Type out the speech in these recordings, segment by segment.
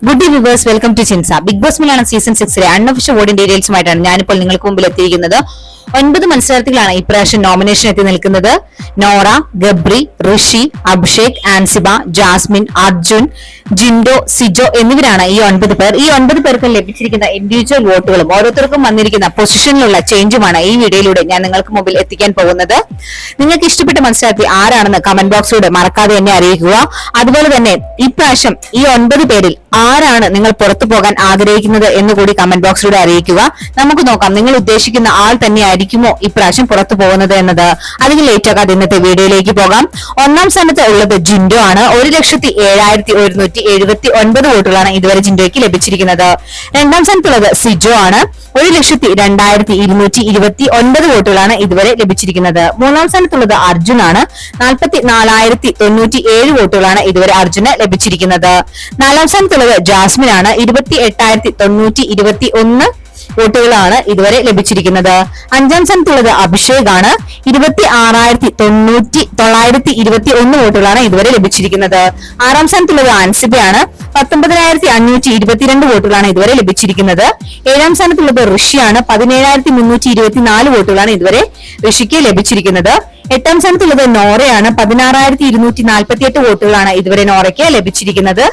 Good viewers, welcome to ചിൻസ. Bigg Boss Malayalam season 6 unofficial voting ഡീറ്റെയിൽസുമായിട്ടാണ് ഞാനിപ്പോൾ നിങ്ങൾക്ക് മുമ്പിൽ എത്തിയിരിക്കുന്നത്. 9 മത്സരാർത്ഥികളാണ് ഇപ്രാവശ്യം നോമിനേഷൻ എത്തി നിൽക്കുന്നത്. നോറ, ഗബ്രി, ഋഷി, അഭിഷേക്, ആൻസിബ, ജാസ്മിൻ, അർജുൻ, ജിൻഡോ, സിജോ എന്നിവരാണ് ഈ 9 പേർ. ഈ 9 പേർക്കും ലഭിച്ചിരിക്കുന്ന ഇൻഡിവിജ്വൽ വോട്ടുകളും ഓരോരുത്തർക്കും വന്നിരിക്കുന്ന പൊസിഷനിലുള്ള ചേഞ്ചുമാണ് ഈ വീഡിയോയിലൂടെ ഞാൻ നിങ്ങൾക്ക് മുമ്പിൽ എത്തിക്കാൻ പോകുന്നത്. നിങ്ങൾക്ക് ഇഷ്ടപ്പെട്ട മത്സരാർത്ഥി ആരാണെന്ന് കമന്റ് ബോക്സിലൂടെ മറക്കാതെ എന്നെ അറിയിക്കുക. അതുപോലെ തന്നെ ഇപ്രാവശ്യം ഈ 9 പേരിൽ ആരാണ് നിങ്ങൾ പുറത്തു പോകാൻ ആഗ്രഹിക്കുന്നത് എന്ന് കൂടി കമന്റ് ബോക്സിലൂടെ അറിയിക്കുക. നമുക്ക് നോക്കാം നിങ്ങൾ ഉദ്ദേശിക്കുന്ന ആൾ തന്നെയായിരിക്കുമോ ഇപ്രാവശ്യം പുറത്തു പോകുന്നത് എന്നത്. അധികം ലേറ്റ് ആക്കാതെ ഇന്നത്തെ വീഡിയോയിലേക്ക് പോകാം. 1ാം സ്ഥാനത്ത് ഉള്ളത് ജിൻഡോ ആണ്. 1,07,179 വോട്ടുകളാണ് ഇതുവരെ ജിൻഡോയ്ക്ക് ലഭിച്ചിരിക്കുന്നത്. 2ാം സ്ഥാനത്തുള്ളത് സിജോ ആണ്. 1,02,229 വോട്ടുകളാണ് ഇതുവരെ ലഭിച്ചിരിക്കുന്നത്. 3ാം സ്ഥാനത്തുള്ളത് അർജുൻ ആണ്. 44,097 വോട്ടുകളാണ് ഇതുവരെ അർജുന് ലഭിച്ചിരിക്കുന്നത്. 4ാം സ്ഥാനത്തുള്ളത് ജാസ്മിൻ ആണ്. 28,921 വോട്ടുകളാണ് ഇതുവരെ ലഭിച്ചിരിക്കുന്നത്. 5ാം സ്ഥാനത്തുള്ളത് അഭിഷേക് ആണ്. 26,921 വോട്ടുകളാണ് ഇതുവരെ ലഭിച്ചിരിക്കുന്നത്. 6ാം സ്ഥാനത്തുള്ളത് ആൻസിബയാണ്. 19,522 വോട്ടുകളാണ് ഇതുവരെ ലഭിച്ചിരിക്കുന്നത്. 7ാം സ്ഥാനത്തുള്ളത് ഋഷിയാണ്. 17,324 വോട്ടുകളാണ് ഇതുവരെ ഋഷിക്ക് ലഭിച്ചിരിക്കുന്നത്. 8ാം സ്ഥാനത്തുള്ളത് നോറയാണ്. 16,248 വോട്ടുകളാണ് ഇതുവരെ നോറയ്ക്ക് ലഭിച്ചിരിക്കുന്നത്.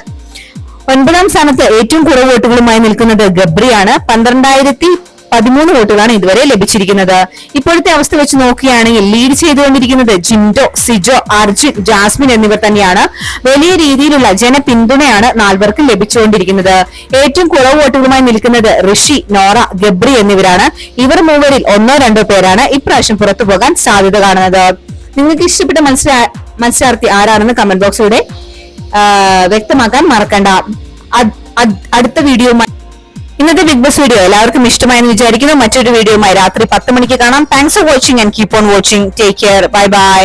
9ാം സ്ഥാനത്ത് ഏറ്റവും കുറവ് വോട്ടുകളുമായി നിൽക്കുന്നത് ഗബ്രിയാണ്. 12,013 വോട്ടുകളാണ് ഇതുവരെ ലഭിച്ചിരിക്കുന്നത്. ഇപ്പോഴത്തെ അവസ്ഥ വെച്ച് നോക്കുകയാണെങ്കിൽ ലീഡ് ചെയ്തുകൊണ്ടിരിക്കുന്നത് ജിൻഡോ, സിജോ, അർജുൻ, ജാസ്മിൻ എന്നിവർ തന്നെയാണ്. വലിയ രീതിയിലുള്ള ജനപിന്തുണയാണ് 4 പേർക്കും ലഭിച്ചുകൊണ്ടിരിക്കുന്നത്. ഏറ്റവും കുറവ് വോട്ടുകളുമായി നിൽക്കുന്നത് ഋഷി, നോറ, ഗബ്രി എന്നിവരാണ്. ഇവർ മൂവരിൽ 1-2 പേരാണ് ഇപ്രാവശ്യം പുറത്തു പോകാൻ സാധ്യത കാണുന്നത്. നിങ്ങൾക്ക് ഇഷ്ടപ്പെട്ട മത്സരാർത്ഥി ആരാണെന്ന് കമന്റ് ബോക്സിലൂടെ വ്യക്തമാക്കാൻ മറക്കണ്ട. അടുത്ത വീഡിയോയുമായി ഇന്നത്തെ ബിഗ് ബോസ് വീഡിയോ എല്ലാവർക്കും ഇഷ്ടമായെന്ന് വിചാരിക്കുന്നു. മറ്റൊരു വീഡിയോയുമായി രാത്രി 10 മണിക്ക് കാണാം. Thanks for watching and keep on watching. Take care. Bye bye.